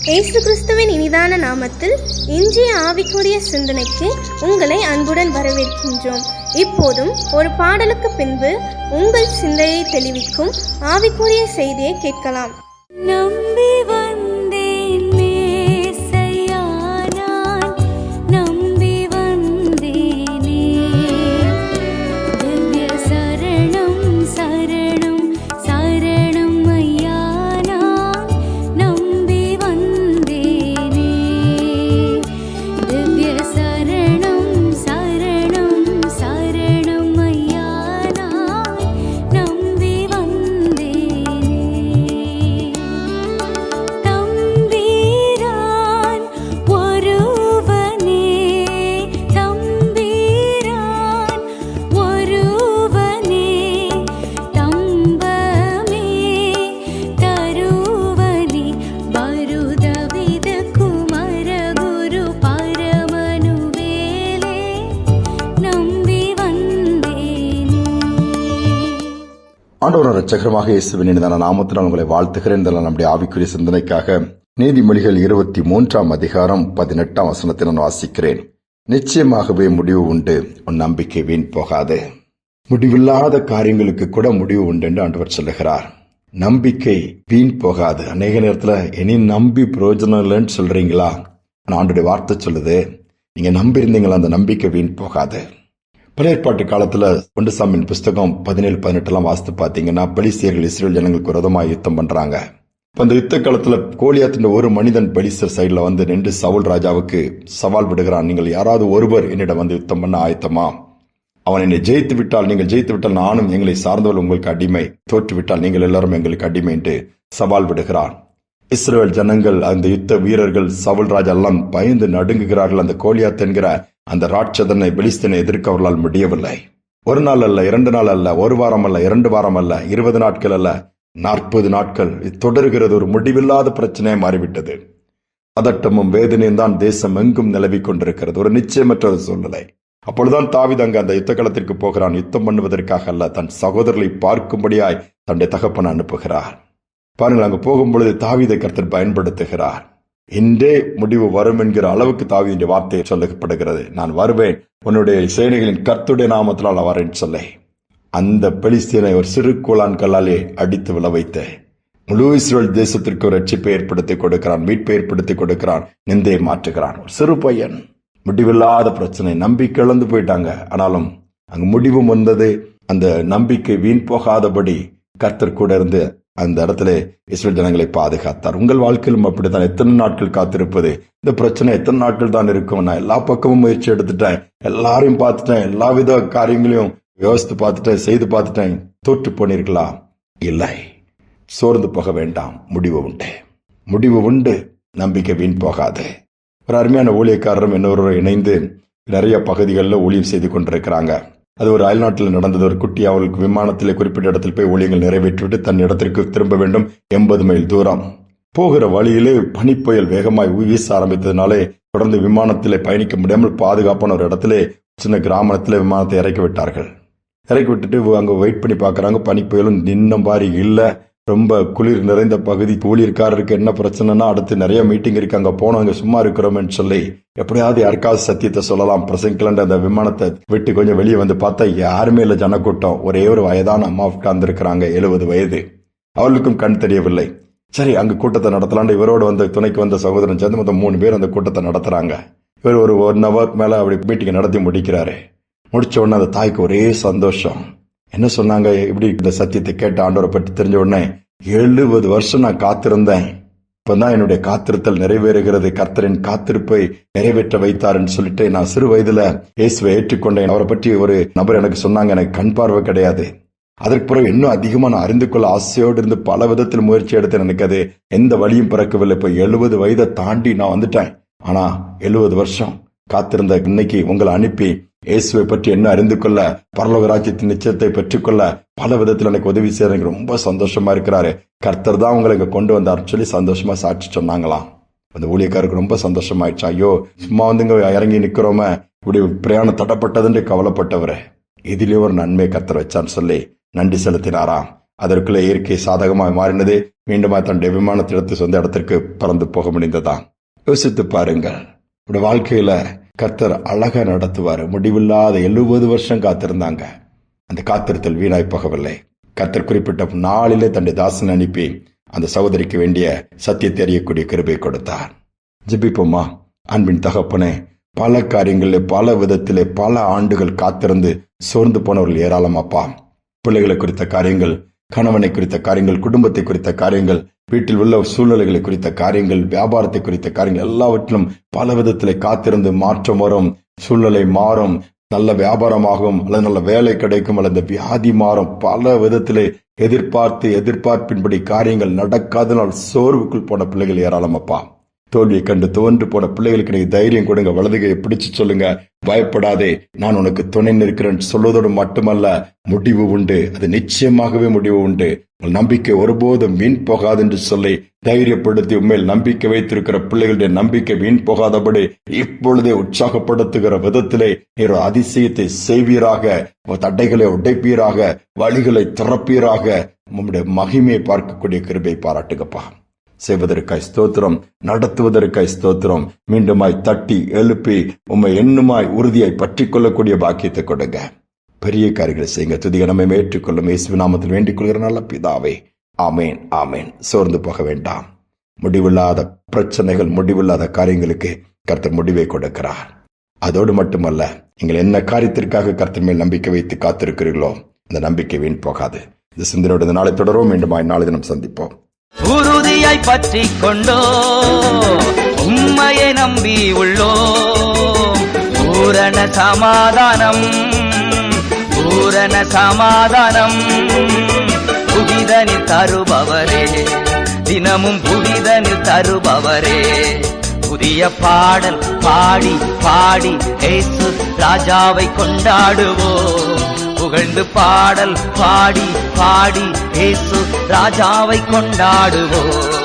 இயேசு கிறிஸ்துவின் இனிதான நாமத்தில் இன்றைய ஆவிக்குரிய சிந்தனைக்கு உங்களை அன்புடன் வரவேற்கின்றோம். இப்போதும் ஒரு பாடலுக்கு பின்பு உங்கள் சிந்தையை தெளிவிக்கும் ஆவிக்குரிய செய்தியை கேட்கலாம். நம்பி வந்தேன் மேசையா, நான் நம்பி வந்தேனே. திவ்ய சரணம் சரணம் சரணம் ஐயா, நான் நம்பி வந்தேனே. திவ்ய சரணம் சரணம் சரணம் ஐயா, நான் நம்பி வந்தேனே. தம்பீரான் ஒருவனே, தம்பீரான் ஒருவனே, தம்பமே தருவனே, வருதவித குமர குரு பரமனுவேலே, நம்பி வந்தேனே. ஆண்டவரும் இரட்சகருமாக இயேசுவின் இனிதான நாமத்தினால் உங்களை வாழ்த்துகிறேன். நம்முடைய ஆவிக்குரிய சிந்தனைக்காக நீதிமொழிகள் 23:18 நான் வாசிக்கிறேன். நிச்சயமாகவே முடிவு உண்டு, உன் நம்பிக்கை வீண் போகாது. முடிவில்லாத காரியங்களுக்கு கூட முடிவு உண்டு என்று ஆண்டவர் சொல்லுகிறார். நம்பிக்கை வீண் போகாது. அநேக நேரத்துல இனி நம்பி பிரயோஜனம் இல்லைன்னு சொல்றீங்களா? ஆண்டோடைய வார்த்தை சொல்லுது, நீங்க நம்பி இருந்தீங்களா, அந்த நம்பிக்கை வீண் போகாது. பழைய ஏற்பாட்டு காலத்துல 1 சாமுவேல் புஸ்தகம் 17-18 வாசித்து பாத்தீங்கன்னா, பெலிஸ்தியர்கள் இஸ்ரேல் ஜனங்களுக்கு விரோதமாக யுத்தம் பண்றாங்க. அந்த யுத்த காலத்துல கோலியாத்தின் ஒரு மனிதன் பெலிஸ்தர் சைட்ல வந்து நின்று சவுல் ராஜாவுக்கு சவால் விடுகிறான். நீங்கள் யாராவது ஒருவர் என்னிடம் வந்து யுத்தம் பண்ண ஆயத்தமா? அவன் என்னை ஜெயித்து விட்டால், நீங்கள் ஜெயித்து விட்டால் நானும் எங்களை சார்ந்தவள் உங்களுக்கு அடிமை, தோற்று விட்டால் நீங்கள் எல்லாரும் எங்களுக்கு அடிமை என்று சவால் விடுகிறான். இஸ்ரேல் ஜனங்கள், அந்த யுத்த வீரர்கள், சவுல் ராஜா எல்லாம் பயந்து நடுங்குகிறார்கள். அந்த கோலியாத் என்கிற அந்த ராட்சதனை பெலிஸ்தனை எதிர்க்க அவர்களால் முடியவில்லை. ஒரு நாள் அல்ல, 2 நாள் அல்ல, 1 வாரம் அல்ல, 2 வாரம் அல்ல, 20 நாட்கள் அல்ல, 40 நாட்கள் தொடர்கிறது. ஒரு முடிவில்லாத பிரச்சனையை மாறிவிட்டது. பதட்டமும் வேதனையும் தான் தேசம் எங்கும் நிலவிக் கொண்டிருக்கிறது. ஒரு நிச்சயமற்ற சூழ்நிலை. அப்பொழுதுதான் தாவீது அங்கு அந்த யுத்த களத்திற்கு போகிறான். யுத்தம் பண்ணுவதற்காக அல்ல, தன் சகோதரர்களை பார்க்கும்படியாய் தன்னுடைய தகப்பனை அனுப்புகிறார். பாருங்கள், அங்கு போகும்பொழுது தாவீதை கர்த்தர் பயன்படுத்துகிறார். இன்றே முடிவு வரும் என்கிற அளவுக்கு தாவீதுடைய வார்த்தை சொல்லப்படுகிறது. நான் வருவேன், உன்னுடைய சேனைகளின் கர்த்தருடைய நாமத்தினால் வரேன் சொல்ல, அந்த பெலிஸ்தீனை ஒரு சிறு கோலான் கல்லாலே அடித்து விழ வைத்து முழு இஸ்ரேல் தேசத்திற்கு ஒரு ரட்சிப்பை ஏற்படுத்தி கொடுக்கிறான், மீட்பை ஏற்படுத்தி கொடுக்கிறான், நிந்தையை மாற்றுகிறான். ஒரு சிறு பையன், முடிவில்லாத பிரச்சனை, நம்பிக்கை இழந்து போயிட்டாங்க. ஆனாலும் அங்கு முடிவும் வந்தது. அந்த நம்பிக்கை வீண் போகாதபடி கர்த்தர் கூட இருந்து அந்த இடத்துல இஸ்ரேல் ஜனங்களை பாதுகாத்தார். உங்கள் வாழ்க்கையிலும் அப்படித்தான். எத்தனை நாட்கள் காத்திருப்பது? இந்த பிரச்சனை எத்தனை நாட்கள் தான் இருக்கும்? நான் எல்லா பக்கமும் முயற்சி எடுத்துட்டேன், எல்லாரையும் பார்த்துட்டேன், எல்லா வித காரியங்களையும் யோசித்து பார்த்துட்டேன், செய்து பார்த்துட்டேன். தோற்று போனீர்களா? இல்லை, சோர்ந்து போக வேண்டாம். முடிவு உண்டு, முடிவு உண்டு. நம்பிக்கை வீண் போகாது. ஒரு அருமையான ஊழியக்காரரும் இன்னொரு இணைந்து நிறைய பகுதிகளில் ஊழியம் செய்து கொண்டிருக்கிறாங்க. அது ஒரு அயல்நாட்டில் நடந்தது. ஒரு குட்டி அவளுக்கு விமானத்திலே குறிப்பிட்ட இடத்தில் போய் ஊழியங்கள் நிறைவேற்றிவிட்டு தன் இடத்திற்கு திரும்ப வேண்டும். 80 மைல் தூரம் போகிற வழியிலே பனிப்புயல் வேகமாய் வீச ஆரம்பித்ததுனாலே தொடர்ந்து விமானத்திலே பயணிக்க முடியாமல் பாதுகாப்பான ஒரு இடத்திலே சின்ன கிராமத்திலே விமானத்தை இறக்கி விட்டார்கள். இறக்கி விட்டுட்டு அங்க வெயிட் பண்ணி பாக்குறாங்க. பனிப்புயலும் நின்ன மாதிரி இல்ல. ரொம்ப குளிர் நிறைந்த பகுதி. ஊழியர்காரருக்கு என்ன பிரச்சனைனா, அடுத்து நிறைய மீட்டிங் இருக்கு, அங்க போனோம், அங்க சும்மா இருக்கிறோம்னு சொல்லி எப்படியாவது யாருக்காவது சத்தியத்தை சொல்லலாம் பிரசங்கிக்கலன்ற அந்த விமானத்தை விட்டு கொஞ்சம் வெளியே வந்து பார்த்தா யாருமே இல்ல, ஜனக்கூட்டம். ஒரே ஒரு வயதான அம்மா உட்கார்ந்து இருக்கிறாங்க, 70 வயது. அவர்களுக்கும் கண் தெரியவில்லை. சரி, அங்க கூட்டத்தை நடத்தலான்னு இவரோட வந்த துணைக்கு வந்த சகோதரன் சேர்ந்து மொத்தம் 3 பேர் அந்த கூட்டத்தை நடத்துறாங்க. இவர் ஒரு 1 ஹவர் மேல அப்படி மீட்டிங் நடத்தி முடிக்கிறாரு. முடிச்ச உடனே அந்த தாய்க்கு ஒரே சந்தோஷம். என்ன சொன்னாங்க? இப்படி இந்த சத்தியத்தை கேட்ட ஆண்டவரை பற்றி தெரிஞ்ச உடனே, 70 வருஷம் நான் காத்திருந்தேன், இப்பதான் என்னுடைய காத்திருத்தல் நிறைவேறுகிறது, கர்த்தரின் காத்திருப்பை நிறைவேற்ற வைத்தாருன்னு சொல்லிட்டு நான் சிறு வயதுல இயேசுவை ஏற்றுக்கொண்டேன். அவரை பற்றி ஒரு நபர் எனக்கு சொன்னாங்க, எனக்கு கண் பார்வை கிடையாது. அதற்கு பிறகு இன்னும் அதிகமா நான் அறிந்து கொள்ள ஆசையோடு இருந்து பல விதத்தில் முயற்சி எடுத்தேன். எனக்கு அது எந்த வழியும் பிறக்கவில்லை. இப்ப 70 வயதை தாண்டி நான் வந்துட்டேன். ஆனா 70 வருஷம் காத்திருந்த இன்னைக்கு உங்களை அனுப்பி இயேசுவை பற்றி என்ன அறிந்து கொள்ள, பரலோக ராஜ்யத்தின் நிச்சயத்தை பெற்றுக்கொள்ள பல விதத்தில் எனக்கு உதவி செய்ய எனக்கு ரொம்ப சந்தோஷமா இருக்கிறாரு. கர்த்தர் தான் உங்களை இங்க கொண்டு வந்தார் சொல்லி சந்தோஷமா சாட்சி சொன்னாங்களாம். அந்த ஊழியக்காருக்கு ரொம்ப சந்தோஷமாயிடுச்சு. ஐயோ, சும்மா வந்து இங்க இறங்கி நிக்கிறோமே, இப்படி பிரயாணம் தடப்பட்டதுன்னு கவலைப்பட்டவரே, இதிலே ஒரு நன்மை கர்த்தர் வச்சான்னு சொல்லி நன்றி செலுத்தினாராம். அதற்குள்ளே இயற்கை சாதகமாய் மாறினது. மீண்டும் தன்னுடைய விமானத்தை எடுத்து சொந்த இடத்திற்கு பறந்து போக முடிந்ததான். யோசித்து பாருங்கள், உடைய வாழ்க்கையில கர்த்தர் அழகா நடத்துவார். முடிவில்லாத 70 வருஷம் காத்திருந்தாங்க. அந்த காத்திருத்தல் வீணாய் போகவில்லை. கர்த்தர் குறிப்பிட்ட நாளிலே தன்னுடைய தாசனை அனுப்பி அந்த சகோதரிக்கு வேண்டிய சத்தியத்தை அறியக்கூடிய கிருபை கொடுத்தார். ஜெபிப்போமா. அன்பின் தகப்பனே, பல காரியங்களிலே பல விதத்திலே பல ஆண்டுகள் காத்திருந்து சோர்ந்து போனவர்கள் ஏராளமாப்பா. பிள்ளைகளை குறித்த காரியங்கள், கணவனை குறித்த காரியங்கள், குடும்பத்தை குறித்த காரியங்கள், வீட்டில் உள்ள சூழ்நிலைகளை குறித்த காரியங்கள், வியாபாரத்தை குறித்த காரியங்கள் எல்லாவற்றிலும் பல விதத்திலே காத்திருந்து மாற்றம் வரும், சூழ்நிலை மாறும், நல்ல வியாபாரமாகும் அல்லது நல்ல வேலை கிடைக்கும் அல்லது வியாதி மாறும், பல விதத்திலே எதிர்பார்ப்பின்படி காரியங்கள் நடக்காதனால் சோர்வுக்குள் போன பிள்ளைகள் ஏராளமாப்பா. தோல்வியை கண்டு தோன்று போன பிள்ளைகளுக்கு நீங்க தைரியம் கொடுங்க. வலதுகையை பிடிச்சு சொல்லுங்க, பயப்படாதே, நான் உனக்கு துணை நிற்கிறேன் சொல்வதோடு மட்டுமல்ல, முடிவு உண்டு, அது நிச்சயமாகவே முடிவு உண்டு. உங்கள் நம்பிக்கை ஒருபோதும் வீண் போகாது என்று சொல்லி தைரியப்படுத்தி உண்மையில் நம்பிக்கை வைத்திருக்கிற பிள்ளைகளுடைய நம்பிக்கை வீண் போகாதபடி இப்பொழுதே உற்சாகப்படுத்துகிற விதத்திலே நீர் அதிசயத்தை செய்வீராக, தடைகளை உடைப்பீராக, வழிகளை திறப்பீராக. உம்முடைய மகிமையை பார்க்கக்கூடிய கிருபை பாராட்டுங்கப்பா. செய்வதற்காய் ஸ்தோத்திரம், நடத்துவதற்காய் ஸ்தோத்திரம். மீண்டுமாய் தட்டி எழுப்பி உம்மை எண்ணுமாய் உறுதியாய் பற்றி கொள்ளக்கூடிய பாக்கியத்தை கொடுங்க. பெரிய காரியங்களை செய்யுங்க. துதிக நம்மை ஏற்றுக்கொள்ளும் இயேசுவின் நாமத்தில் வேண்டிக் கொள்கிற நல்ல பிதாவே, ஆமேன், ஆமேன். சோர்ந்து போக வேண்டாம். முடிவில்லாத பிரச்சனைகள், முடிவில்லாத காரியங்களுக்கு கர்த்தர் முடிவை கொடுக்கிறார். அதோடு மட்டுமல்ல, நீங்கள் என்ன காரியத்திற்காக கர்த்தர் மேல் நம்பிக்கை வைத்து காத்திருக்கிறீர்களோ அந்த நம்பிக்கை வீண் போகாது. இந்த சிந்தனையோட நாளை தொடரும். மீண்டுமாய் நாளை தினம் சந்திப்போம். உறுதியாய் பற்றி கொண்டோ உம்மையை நம்பி உள்ளோ பூரண சமாதானம், பூரண சமாதானம். புதிதனில் தருபவரே, தினமும் புதிதனில் தருபவரே. புதிய பாடல் பாடி பாடி இயேசு ராஜாவை கொண்டாடுவோம். புகழ்ந்து பாடல் பாடி பாடி இயேசு ராஜாவை கொண்டாடுவோம்.